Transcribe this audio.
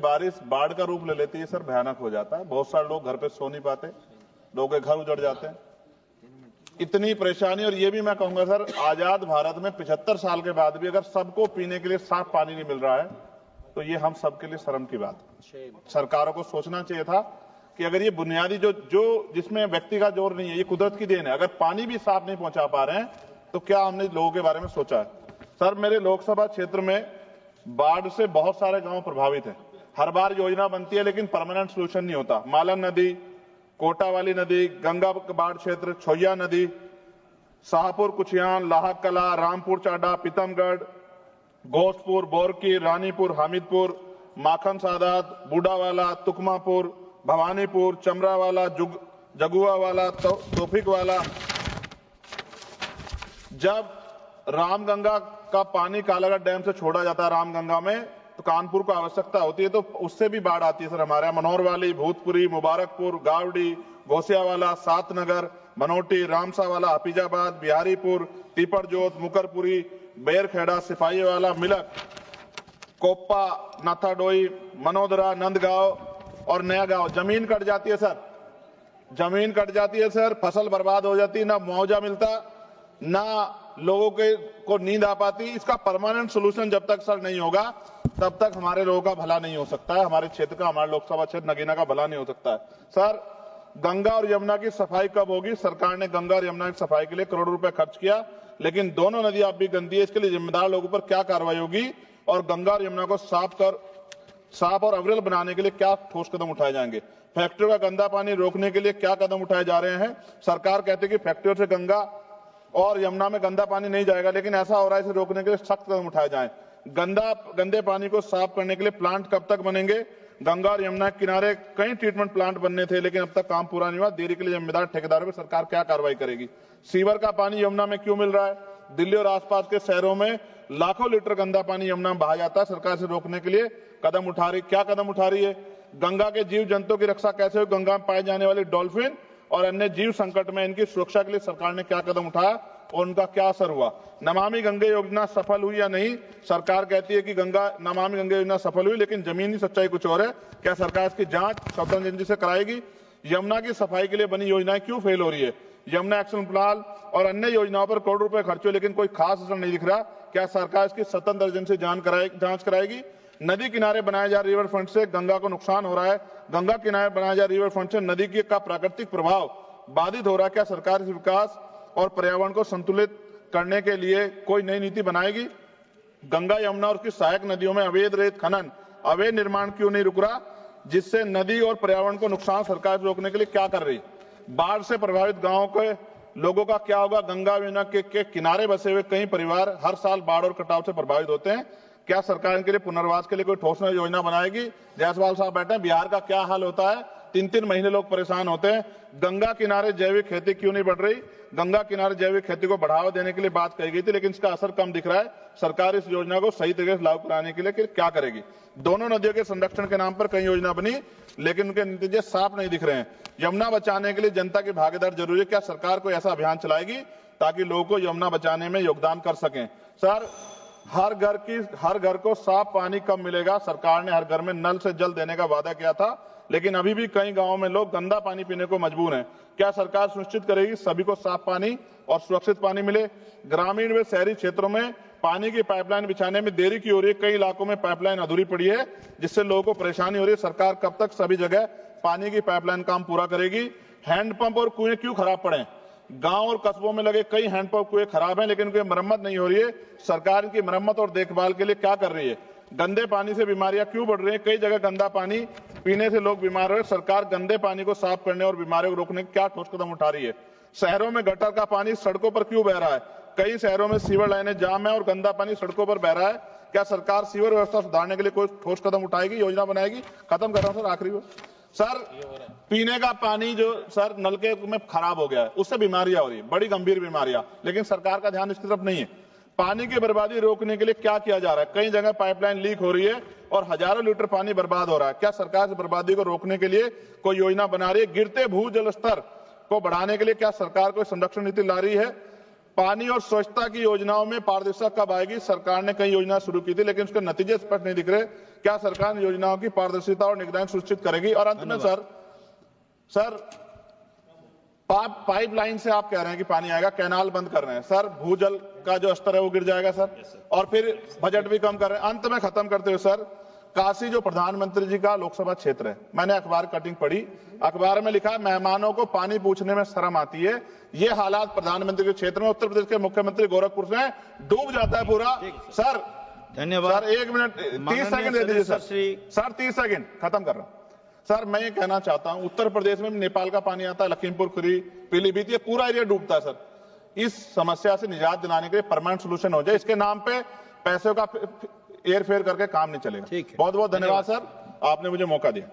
बारिश बाढ़ का रूप ले लेती है सर, भयानक हो जाता है। बहुत सारे लोग घर पे सो नहीं पाते, लोगों के घर उजड़ जाते हैं, इतनी परेशानी। और ये भी मैं कहूंगा सर, आजाद भारत में 75 साल के बाद भी अगर सबको पीने के लिए साफ पानी नहीं मिल रहा है तो ये हम सबके लिए शर्म की बात है। सरकारों को सोचना चाहिए था कि अगर ये बुनियादी जो जिसमें व्यक्ति का जोर नहीं है, ये कुदरत की देन है, अगर पानी भी साफ नहीं पहुंचा पा रहे हैं तो क्या हमने लोगों के बारे में सोचा है? सर, मेरे लोकसभा क्षेत्र में बाढ़ से बहुत सारे गांव प्रभावित हैं। हर बार योजना बनती है लेकिन परमानेंट सोल्यूशन नहीं होता। मालन नदी, कोटा वाली नदी, गंगा बाढ़ क्षेत्र, छोया नदी, शाहपुर कुचियान, लाहक कला, रामपुर चाडा, पीतमगढ़, घोषपुर, बोरकी, रानीपुर, हामिदपुर, माखन सादात, बूढ़ावाला, तुकमापुर, भवानीपुर, चमरावाला, जगुआवाला, तोफिक वाला। जब रामगंगा का पानी कालागढ़ डैम से छोड़ा जाता है रामगंगा में, तो कानपुर को आवश्यकता होती है तो उससे भी बाढ़ आती है सर। हमारे यहाँ मनोहर वाली, भूतपुरी, मुबारकपुर, गावड़ी, घोसियावाला, सातनगर, मनोटी, रामसावाला, हफीजाबाद, बिहारीपुर, तीपरजोत, मुकरपुरी, बेरखेड़ा, सिपाहीवाला, मिलक, कोप्पा, नाथाडोई, मनोदरा, नंदगांव और नया गांव। जमीन कट जाती है सर, जमीन कट जाती है सर, फसल बर्बाद हो जाती है, ना मुआवजा मिलता, ना लोगों को नींद आ पाती। इसका परमानेंट सोल्यूशन जब तक सर नहीं होगा तब तक हमारे लोगों का भला नहीं हो सकता है, हमारे क्षेत्र का, हमारे लोकसभा क्षेत्र नगीना का भला नहीं हो सकता है। सर, गंगा और यमुना की सफाई कब होगी? सरकार ने गंगा और यमुना की सफाई के लिए करोड़ों रुपए खर्च किया, लेकिन दोनों नदियां अब भी गंदी है। इसके लिए जिम्मेदार लोगों पर क्या कार्रवाई होगी और गंगा और यमुना को साफ और अविरल बनाने के लिए क्या ठोस कदम उठाए जाएंगे? फैक्ट्रियों का गंदा पानी रोकने के लिए क्या कदम उठाए जा रहे हैं? सरकार कहती है कि फैक्ट्रियों से गंगा और यमुना में गंदा पानी नहीं जाएगा, लेकिन ऐसा हो रहा है, इसे रोकने के लिए सख्त कदम उठाए जाएं। गंदे पानी को साफ करने के लिए प्लांट कब तक बनेंगे? गंगा और यमुना के किनारे कई ट्रीटमेंट प्लांट बनने थे लेकिन अब तक काम पूरा नहीं हुआ। देरी के लिए जिम्मेदार ठेकेदारों पर सरकार क्या कार्रवाई करेगी? सीवर का पानी यमुना में क्यों मिल रहा है? दिल्ली और आसपास के शहरों में लाखों लीटर गंदा पानी यमुना में बहा जाता है। सरकार से रोकने के लिए क्या कदम उठा रही है? गंगा के जीव जंतुओं की रक्षा कैसे हो? गंगा में पाए जाने वाले डॉल्फिन और अन्य जीव संकट में इनकी सुरक्षा के लिए सरकार ने क्या कदम उठाया और उनका क्या असर हुआ? नमामि गंगे योजना सफल हुई या नहीं? सरकार कहती है कि नमामि गंगे योजना सफल हुई, लेकिन जमीनी सच्चाई कुछ और है। क्या सरकार इसकी जांच स्वतंत्र एजेंसी से कराएगी? यमुना की सफाई के लिए बनी योजनाएं क्यों फेल हो रही है? यमुना एक्शन प्लान और अन्य योजनाओं पर करोड़ रुपए खर्च हुए लेकिन कोई खास असर नहीं दिख रहा। क्या सरकार इसकी स्वतंत्र एजेंसी जांच कराएगी? नदी किनारे बनाए जा रिवर फ्रंट से गंगा को नुकसान हो रहा है, गंगा किनारे बनाए जा रिवर फ्रंट से नदी का प्राकृतिक प्रभाव बाधित हो रहा है। क्या सरकार इस विकास और पर्यावरण को संतुलित करने के लिए कोई नई नीति बनाएगी? गंगा, यमुना और उसकी सहायक नदियों में अवैध रेत खनन, अवैध निर्माण क्यों नहीं रुक रहा, जिससे नदी और पर्यावरण को नुकसान सरकार रोकने के लिए क्या कर रही? बाढ़ से प्रभावित गांवों के लोगों का क्या होगा? गंगा यमुना के किनारे बसे हुए कई परिवार हर साल बाढ़ और कटाव से प्रभावित होते हैं। क्या सरकार इनके लिए पुनर्वास के लिए कोई ठोस योजना बनाएगी? जायसवाल साहब बैठे हैं, बिहार का क्या हाल होता है? 3-3 महीने लोग परेशान होते हैं। गंगा किनारे जैविक खेती क्यों नहीं बढ़ रही? गंगा किनारे जैविक खेती को बढ़ावा देने के लिए बात कही गई थी लेकिन इसका असर कम दिख रहा है। सरकार इस योजना को सही तरीके से लागू कराने के लिए क्या करेगी? दोनों नदियों के संरक्षण के नाम पर कई योजना बनी लेकिन उनके नतीजे साफ नहीं दिख रहे हैं। यमुना बचाने के लिए जनता की भागीदारी जरूरी है। क्या सरकार कोई ऐसा अभियान चलाएगी ताकि लोगों को यमुना बचाने में योगदान कर सकें? सर, हर घर को साफ पानी कब मिलेगा? सरकार ने हर घर में नल से जल देने का वादा किया था लेकिन अभी भी कई गांवों में लोग गंदा पानी पीने को मजबूर हैं। क्या सरकार सुनिश्चित करेगी सभी को साफ पानी और सुरक्षित पानी मिले? ग्रामीण व शहरी क्षेत्रों में पानी की पाइपलाइन बिछाने में देरी की हो रही है। कई इलाकों में पाइपलाइन अधूरी पड़ी है जिससे लोगों को परेशानी हो रही है। सरकार कब तक सभी जगह पानी की पाइपलाइन काम पूरा करेगी? हैंडपंप और कुएं क्यों खराब पड़े? गांव और कस्बों में लगे कई हैंडपंप कुएं खराब हैं लेकिन उनकी मरम्मत नहीं हो रही है। सरकार की मरम्मत और देखभाल के लिए क्या कर रही है? गंदे पानी से बीमारियां क्यों बढ़ रही हैं? कई जगह गंदा पानी पीने से लोग बीमार हो रहे हैं। सरकार गंदे पानी को साफ करने और बीमारियों को रोकने के क्या ठोस कदम उठा रही है? शहरों में गटर का पानी सड़कों पर क्यों बह रहा है? कई शहरों में सीवर लाइनें जाम है और गंदा पानी सड़कों पर बह रहा है। क्या सरकार सीवर व्यवस्था सुधारने के लिए कोई ठोस कदम उठाएगी, योजना बनाएगी? खत्म कर रहा हूं सर, आखिरी सर, पीने का पानी जो सर नलके में खराब हो गया है उससे बीमारियां हो रही है, बड़ी गंभीर बीमारियां, लेकिन सरकार का ध्यान इसकी तरफ नहीं है। पानी की बर्बादी रोकने के लिए क्या किया जा रहा है? कई जगह पाइपलाइन लीक हो रही है और हजारों लीटर पानी बर्बाद हो रहा है। क्या सरकार इस बर्बादी को रोकने के लिए कोई योजना बना रही है? गिरते भूजल स्तर को बढ़ाने के लिए क्या सरकार कोई संरक्षण नीति ला रही है? पानी और स्वच्छता की योजनाओं में पारदर्शिता कब आएगी? सरकार ने कई योजना शुरू की थी लेकिन उसके नतीजे स्पष्ट नहीं दिख रहे। क्या सरकार इन योजनाओं की पारदर्शिता और निगरानी सुनिश्चित करेगी? और अंत में सर पाइपलाइन से आप कह रहे हैं कि पानी आएगा, कैनाल बंद कर रहे हैं सर, भूजल का जो स्तर है वो गिर जाएगा सर, और फिर बजट भी कम कर रहे हैं। अंत में खत्म करते हुए सर, काशी जो प्रधानमंत्री जी का लोकसभा क्षेत्र है, मैंने अखबार कटिंग पढ़ी, अखबार में लिखा है मेहमानों को पानी पूछने में शर्म आती है। ये हालात प्रधानमंत्री के क्षेत्र में, उत्तर प्रदेश के मुख्यमंत्री गोरखपुर से डूब जाता है पूरा। सर धन्यवाद सर, 1 मिनट 30 सेकंड दे दीजिए सर 30 सेकंड खत्म कर रहा हूं। सर मैं ये कहना चाहता हूं, उत्तर प्रदेश में नेपाल का पानी आता है, लखीमपुर खीरी, पीलीभीत, ये पूरा एरिया डूबता है सर। इस समस्या से निजात दिलाने के लिए परमानेंट सोल्यूशन हो जाए, इसके नाम पे पैसों का हेर फेर करके काम नहीं चलेगा। बहुत बहुत धन्यवाद सर, आपने मुझे मौका दिया।